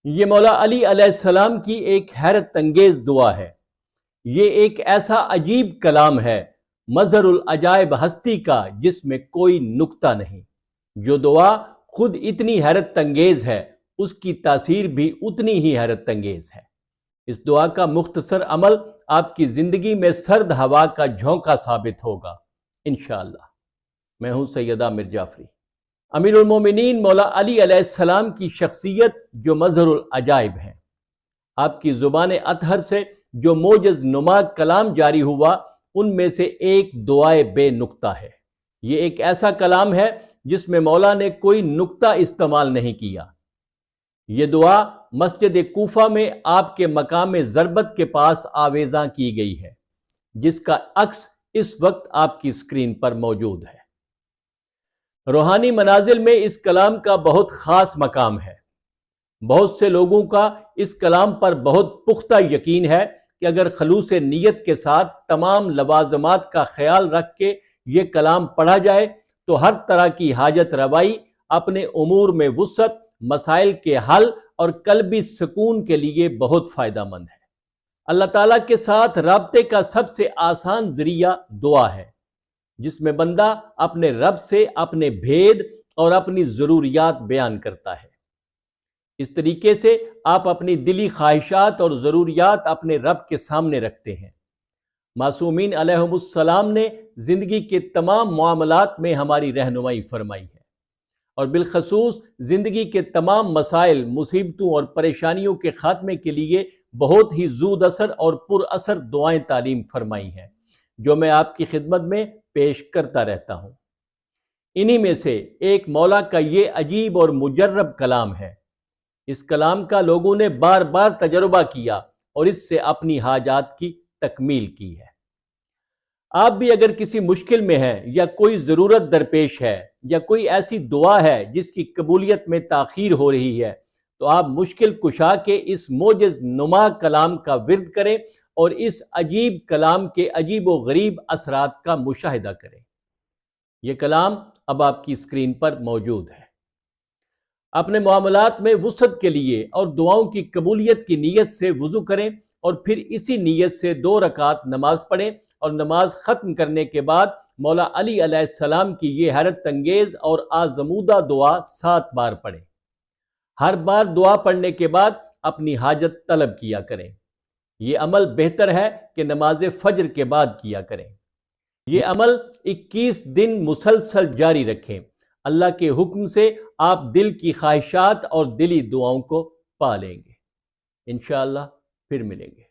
یہ مولا علی علیہ السلام کی ایک حیرت انگیز دعا ہے۔ یہ ایک ایسا عجیب کلام ہے، مظہر العجائب ہستی کا جس میں کوئی نکتہ نہیں۔ جو دعا خود اتنی حیرت انگیز ہے، اس کی تاثیر بھی اتنی ہی حیرت انگیز ہے۔ اس دعا کا مختصر عمل آپ کی زندگی میں سرد ہوا کا جھونکا ثابت ہوگا انشاءاللہ۔ میں ہوں سید عامر جعفری۔ امیر المومنین مولا علی علیہ السلام کی شخصیت جو مظہر العجائب ہے۔ آپ کی زبان اطہر سے جو موجز نما کلام جاری ہوا، ان میں سے ایک دعائے بے نکتہ ہے۔ یہ ایک ایسا کلام ہے جس میں مولا نے کوئی نکتہ استعمال نہیں کیا۔ یہ دعا مسجد کوفہ میں آپ کے مقام ضربت کے پاس آویزاں کی گئی ہے، جس کا عکس اس وقت آپ کی اسکرین پر موجود ہے۔ روحانی منازل میں اس کلام کا بہت خاص مقام ہے۔ بہت سے لوگوں کا اس کلام پر بہت پختہ یقین ہے کہ اگر خلوص نیت کے ساتھ تمام لوازمات کا خیال رکھ کے یہ کلام پڑھا جائے تو ہر طرح کی حاجت روائی، اپنے امور میں وسعت، مسائل کے حل اور قلبی سکون کے لیے بہت فائدہ مند ہے۔ اللہ تعالیٰ کے ساتھ رابطے کا سب سے آسان ذریعہ دعا ہے، جس میں بندہ اپنے رب سے اپنے بھید اور اپنی ضروریات بیان کرتا ہے۔ اس طریقے سے آپ اپنی دلی خواہشات اور ضروریات اپنے رب کے سامنے رکھتے ہیں۔ معصومین علیہم السلام نے زندگی کے تمام معاملات میں ہماری رہنمائی فرمائی ہے، اور بالخصوص زندگی کے تمام مسائل، مصیبتوں اور پریشانیوں کے خاتمے کے لیے بہت ہی زود اثر اور پر اثر دعائیں تعلیم فرمائی ہیں، جو میں آپ کی خدمت میں پیش کرتا رہتا ہوں۔ انہی میں سے ایک مولا کا یہ عجیب اور مجرب کلام ہے۔ اس کلام کا لوگوں نے بار بار تجربہ کیا اور اس سے اپنی حاجات کی تکمیل کی ہے۔ آپ بھی اگر کسی مشکل میں ہیں یا کوئی ضرورت درپیش ہے یا کوئی ایسی دعا ہے جس کی قبولیت میں تاخیر ہو رہی ہے، تو آپ مشکل کشا کے اس موجز نما کلام کا ورد کریں اور اس عجیب کلام کے عجیب و غریب اثرات کا مشاہدہ کریں۔ یہ کلام اب آپ کی اسکرین پر موجود ہے۔ اپنے معاملات میں وسعت کے لیے اور دعاؤں کی قبولیت کی نیت سے وضو کریں اور پھر اسی نیت سے 2 رکعت نماز پڑھیں، اور نماز ختم کرنے کے بعد مولا علی علیہ السلام کی یہ حیرت انگیز اور آزمودہ دعا 7 بار پڑھیں۔ ہر بار دعا پڑھنے کے بعد اپنی حاجت طلب کیا کریں۔ یہ عمل بہتر ہے کہ نماز فجر کے بعد کیا کریں۔ یہ عمل 21 دن مسلسل جاری رکھیں۔ اللہ کے حکم سے آپ دل کی خواہشات اور دلی دعاؤں کو پا لیں گے۔ انشاءاللہ پھر ملیں گے۔